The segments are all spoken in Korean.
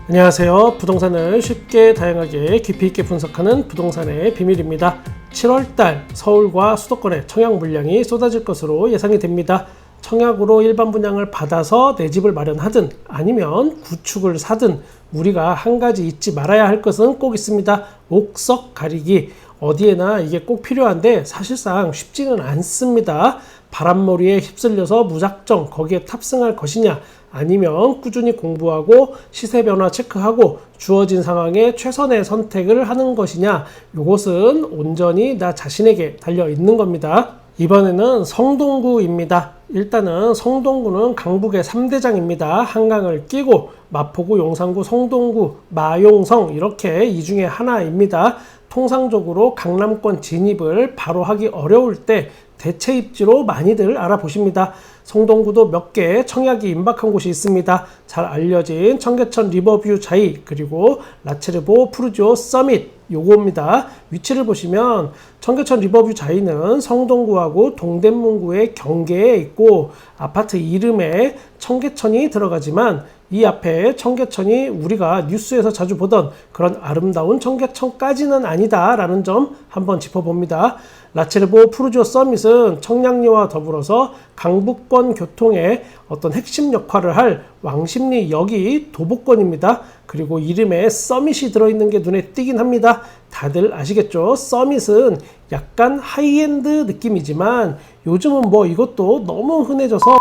안녕하세요. 부동산을 쉽게 다양하게 깊이 있게 분석하는 부동산의 비밀입니다. 7월달 서울과 수도권에 청약 물량이 쏟아질 것으로 예상이 됩니다. 청약으로 일반 분양을 받아서 내 집을 마련하든 아니면 구축을 사든 우리가 한 가지 잊지 말아야 할 것은 꼭 있습니다. 옥석 가리기. 어디에나 이게 꼭 필요한데 사실상 쉽지는 않습니다. 바람머리에 휩쓸려서 무작정 거기에 탑승할 것이냐, 아니면 꾸준히 공부하고 시세 변화 체크하고 주어진 상황에 최선의 선택을 하는 것이냐, 이것은 온전히 나 자신에게 달려 있는 겁니다. 이번에는 성동구입니다. 일단은 성동구는 강북의 3대장입니다. 한강을 끼고 마포구, 용산구, 성동구, 마용성 이렇게 이 중에 하나입니다. 통상적으로 강남권 진입을 바로 하기 어려울 때 대체 입지로 많이들 알아보십니다. 성동구도 몇 개 청약이 임박한 곳이 있습니다. 잘 알려진 청계천 리버뷰 자이, 그리고 라체르보 푸르지오 서밋, 요겁니다. 위치를 보시면 청계천 리버뷰 자이는 성동구하고 동대문구의 경계에 있고 아파트 이름에 청계천이 들어가지만 이 앞에 청계천이 우리가 뉴스에서 자주 보던 그런 아름다운 청계천까지는 아니다라는 점 한번 짚어봅니다. 라체르보 푸르지오 서밋은 청량리와 더불어서 강북권 교통의 어떤 핵심 역할을 할 왕십리역이 도보권입니다. 그리고 이름에 서밋이 들어있는 게 눈에 띄긴 합니다. 다들 아시겠죠? 서밋은 약간 하이엔드 느낌이지만 요즘은 뭐 이것도 너무 흔해져서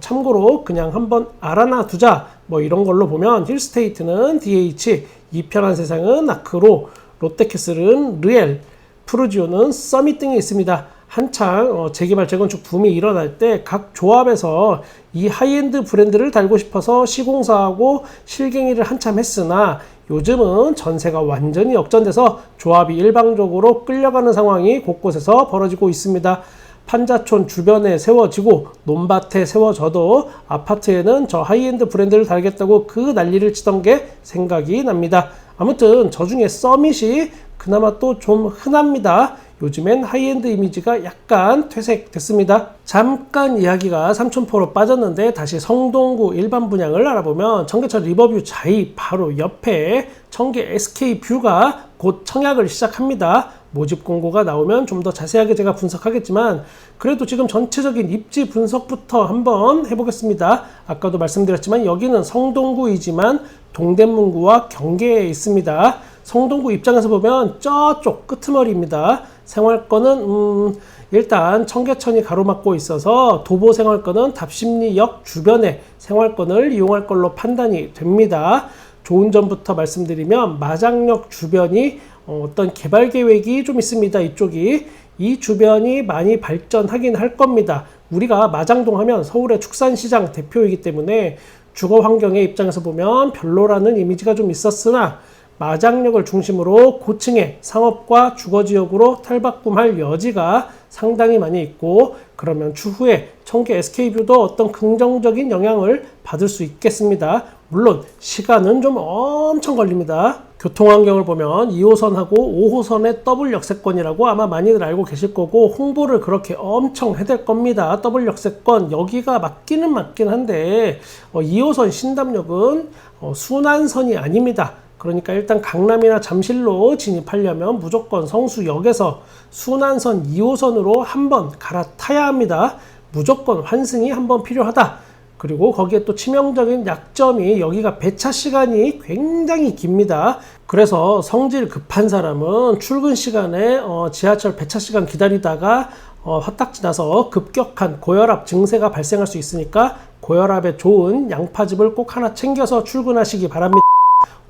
참고로 그냥 한번 알아놔 두자, 뭐 이런 걸로 보면 힐스테이트는 DH, 이 편한 세상은 아크로, 롯데캐슬은 르엘, 푸르지오는 서밋 등이 있습니다. 한창 재개발 재건축 붐이 일어날 때 각 조합에서 이 하이엔드 브랜드를 달고 싶어서 시공사하고 실갱이를 한참 했으나 요즘은 전세가 완전히 역전돼서 조합이 일방적으로 끌려가는 상황이 곳곳에서 벌어지고 있습니다. 판자촌 주변에 세워지고 논밭에 세워져도 아파트에는 저 하이엔드 브랜드를 달겠다고 그 난리를 치던 게 생각이 납니다. 아무튼 저 중에 서밋이 그나마 또 좀 흔합니다. 요즘엔 하이엔드 이미지가 약간 퇴색됐습니다. 잠깐 이야기가 삼천포로 빠졌는데 다시 성동구 일반 분양을 알아보면 청계천 리버뷰 자이 바로 옆에 청계 SK뷰가 곧 청약을 시작합니다. 모집 공고가 나오면 좀 더 자세하게 제가 분석하겠지만 그래도 지금 전체적인 입지 분석부터 한번 해보겠습니다. 아까도 말씀드렸지만 여기는 성동구이지만 동대문구와 경계에 있습니다. 성동구 입장에서 보면 저쪽 끄트머리입니다. 생활권은 일단 청계천이 가로막고 있어서 도보 생활권은 답심리역 주변에 생활권을 이용할 걸로 판단이 됩니다. 좋은 점부터 말씀드리면 마장역 주변이 어떤 개발 계획이 좀 있습니다. 이쪽이 이 주변이 많이 발전하긴 할 겁니다. 우리가 마장동 하면 서울의 축산시장 대표이기 때문에 주거 환경의 입장에서 보면 별로라는 이미지가 좀 있었으나 마장역을 중심으로 고층의 상업과 주거지역으로 탈바꿈할 여지가 상당히 많이 있고 그러면 추후에 청계 SK뷰도 어떤 긍정적인 영향을 받을 수 있겠습니다. 물론 시간은 좀 엄청 걸립니다. 교통환경을 보면 2호선하고 5호선의 더블 역세권이라고 아마 많이들 알고 계실 거고 홍보를 그렇게 엄청 해댈 겁니다. 더블 역세권 여기가 맞기는 맞긴 한데 2호선 신담역은 순환선이 아닙니다. 그러니까 일단 강남이나 잠실로 진입하려면 무조건 성수역에서 순환선 2호선으로 한번 갈아타야 합니다. 무조건 환승이 한번 필요하다. 그리고 거기에 또 치명적인 약점이 여기가 배차 시간이 굉장히 깁니다. 그래서 성질 급한 사람은 출근 시간에 지하철 배차 시간 기다리다가 화딱지 나서 급격한 고혈압 증세가 발생할 수 있으니까 고혈압에 좋은 양파즙을 꼭 하나 챙겨서 출근하시기 바랍니다.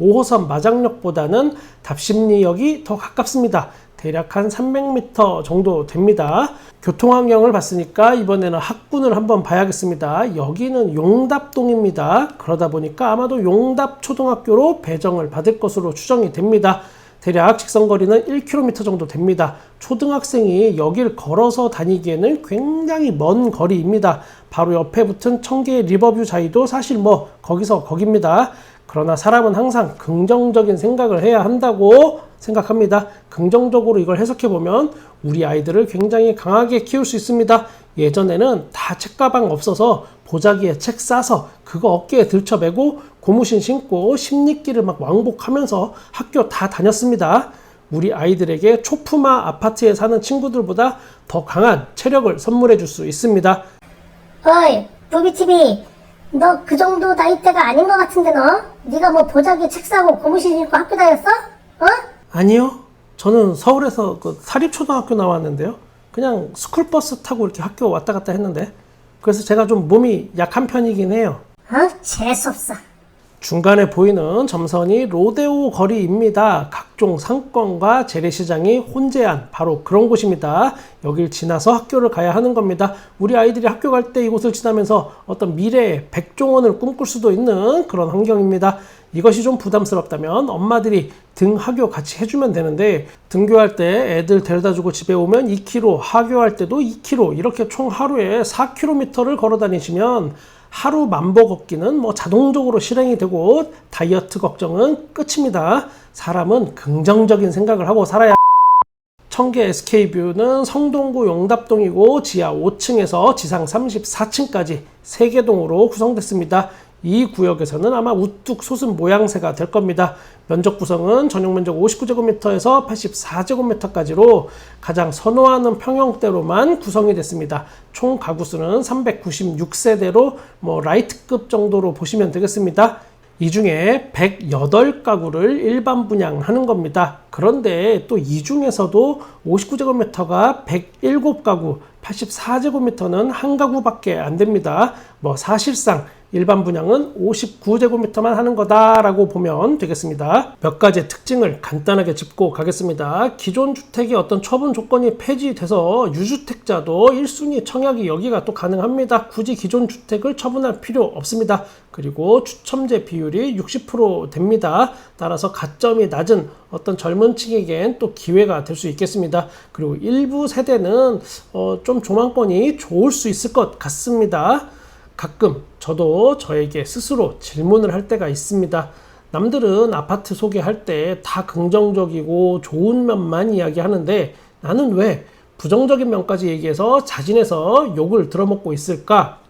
5호선 마장역보다는 답심리역이 더 가깝습니다. 대략 한 300m 정도 됩니다. 교통환경을 봤으니까 이번에는 학군을 한번 봐야겠습니다. 여기는 용답동입니다. 그러다 보니까 아마도 용답초등학교로 배정을 받을 것으로 추정이 됩니다. 대략 직선거리는 1km 정도 됩니다. 초등학생이 여길 걸어서 다니기에는 굉장히 먼 거리입니다. 바로 옆에 붙은 청계 리버뷰 자이도 사실 뭐 거기서 거깁니다. 그러나 사람은 항상 긍정적인 생각을 해야 한다고 생각합니다. 긍정적으로 이걸 해석해보면 우리 아이들을 굉장히 강하게 키울 수 있습니다. 예전에는 다 책가방 없어서 보자기에 책 싸서 그거 어깨에 들쳐매고 고무신 신고 십리길을 막 왕복하면서 학교 다 다녔습니다. 우리 아이들에게 초품화 아파트에 사는 친구들보다 더 강한 체력을 선물해 줄 수 있습니다. 어이, 부비TV, 너 그 정도 나이대가 아닌 것 같은데 너? 네가 뭐 보자기에 책 사고 고무신 신고 학교 다녔어? 어? 아니요. 저는 서울에서 그 사립초등학교 나왔는데요. 그냥 스쿨버스 타고 이렇게 학교 왔다 갔다 했는데, 그래서 제가 좀 몸이 약한 편이긴 해요. 재수없어. 중간에 보이는 점선이 로데오 거리입니다. 각종 상권과 재래시장이 혼재한 바로 그런 곳입니다. 여길 지나서 학교를 가야 하는 겁니다. 우리 아이들이 학교 갈 때 이곳을 지나면서 어떤 미래의 백종원을 꿈꿀 수도 있는 그런 환경입니다. 이것이 좀 부담스럽다면 엄마들이 등하교 같이 해주면 되는데, 등교할 때 애들 데려다주고 집에 오면 2km, 하교할 때도 2km, 이렇게 총 하루에 4km를 걸어 다니시면 하루 만보 걷기는 뭐 자동적으로 실행이 되고 다이어트 걱정은 끝입니다. 사람은 긍정적인 생각을 하고 살아야. 청계 SK뷰는 성동구 용답동이고 지하 5층에서 지상 34층까지 3개 동으로 구성됐습니다. 이 구역에서는 아마 우뚝 솟은 모양새가 될 겁니다. 면적 구성은 전용 면적 59제곱미터에서 84제곱미터까지로 가장 선호하는 평형대로만 구성이 됐습니다. 총 가구수는 396세대로 뭐 라이트급 정도로 보시면 되겠습니다. 이 중에 108가구를 일반 분양하는 겁니다. 그런데 또 이 중에서도 59제곱미터가 107가구, 84제곱미터는 한 가구밖에 안 됩니다. 뭐 사실상 일반 분양은 59제곱미터만 하는 거다라고 보면 되겠습니다. 몇 가지 특징을 간단하게 짚고 가겠습니다. 기존 주택의 어떤 처분 조건이 폐지돼서 유주택자도 1순위 청약이 여기가 또 가능합니다. 굳이 기존 주택을 처분할 필요 없습니다. 그리고 추첨제 비율이 60% 됩니다. 따라서 가점이 낮은 어떤 젊은 층에겐 또 기회가 될 수 있겠습니다. 그리고 일부 세대는 좀 조망권이 좋을 수 있을 것 같습니다. 가끔 저도 저에게 스스로 질문을 할 때가 있습니다. 남들은 아파트 소개할 때 다 긍정적이고 좋은 면만 이야기하는데 나는 왜 부정적인 면까지 얘기해서 자진해서 욕을 들어먹고 있을까?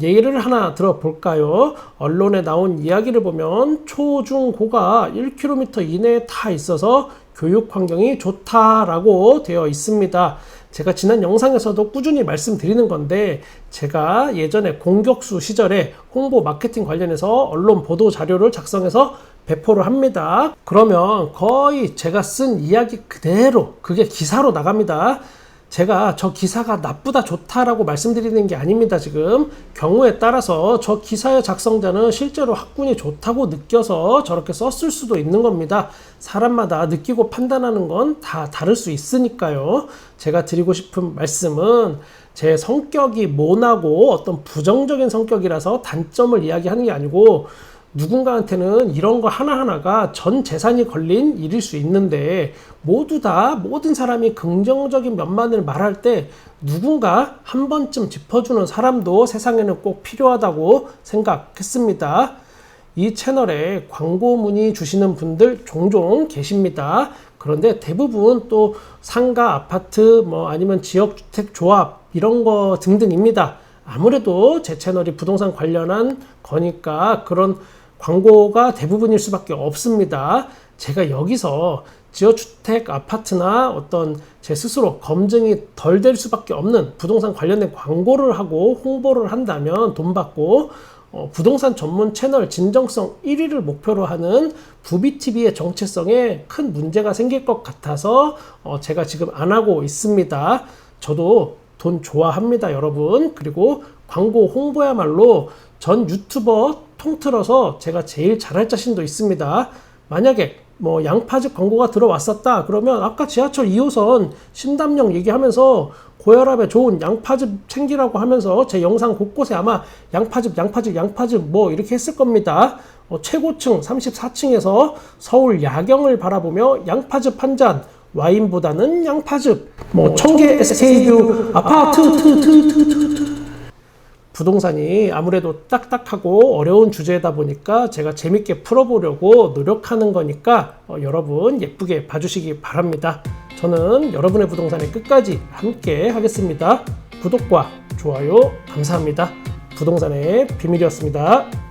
예를 하나 들어볼까요? 언론에 나온 이야기를 보면 초, 중, 고가 1km 이내에 다 있어서 교육 환경이 좋다라고 되어 있습니다. 제가 지난 영상에서도 꾸준히 말씀드리는 건데, 제가 예전에 공격수 시절에 홍보 마케팅 관련해서 언론 보도 자료를 작성해서 배포를 합니다. 그러면 거의 제가 쓴 이야기 그대로 그게 기사로 나갑니다. 제가 저 기사가 나쁘다 좋다라고 말씀드리는 게 아닙니다. 지금 경우에 따라서 저 기사의 작성자는 실제로 학군이 좋다고 느껴서 저렇게 썼을 수도 있는 겁니다. 사람마다 느끼고 판단하는 건 다 다를 수 있으니까요. 제가 드리고 싶은 말씀은 제 성격이 모나고 어떤 부정적인 성격이라서 단점을 이야기하는 게 아니고, 누군가한테는 이런 거 하나하나가 전 재산이 걸린 일일 수 있는데, 모두 다 모든 사람이 긍정적인 면만을 말할 때 누군가 한 번쯤 짚어주는 사람도 세상에는 꼭 필요하다고 생각했습니다. 이 채널에 광고 문의 주시는 분들 종종 계십니다. 그런데 대부분 또 상가, 아파트, 아니면 지역주택 조합 이런 거 등등입니다. 아무래도 제 채널이 부동산 관련한 거니까 그런 광고가 대부분일 수밖에 없습니다. 제가 여기서 지역주택, 아파트나 어떤 제 스스로 검증이 덜 될 수밖에 없는 부동산 관련된 광고를 하고 홍보를 한다면 돈 받고 부동산 전문 채널 진정성 1위를 목표로 하는 부비TV의 정체성에 큰 문제가 생길 것 같아서 제가 지금 안 하고 있습니다. 저도 돈 좋아합니다, 여러분. 그리고 광고 홍보야말로 전 유튜버 통틀어서 제가 제일 잘할 자신도 있습니다. 만약에 양파즙 광고가 들어왔었다 그러면 아까 지하철 2호선 신담역 얘기하면서 고혈압에 좋은 양파즙 챙기라고 하면서 제 영상 곳곳에 아마 양파즙 이렇게 했을 겁니다. 최고층 34층에서 서울 야경을 바라보며 양파즙 한 잔, 와인보다는 양파즙, 청계 SK뷰 아파트 부동산이 아무래도 딱딱하고 어려운 주제다 보니까 제가 재밌게 풀어보려고 노력하는 거니까 여러분 예쁘게 봐주시기 바랍니다. 저는 여러분의 부동산에 끝까지 함께 하겠습니다. 구독과 좋아요 감사합니다. 부동산의 비밀이었습니다.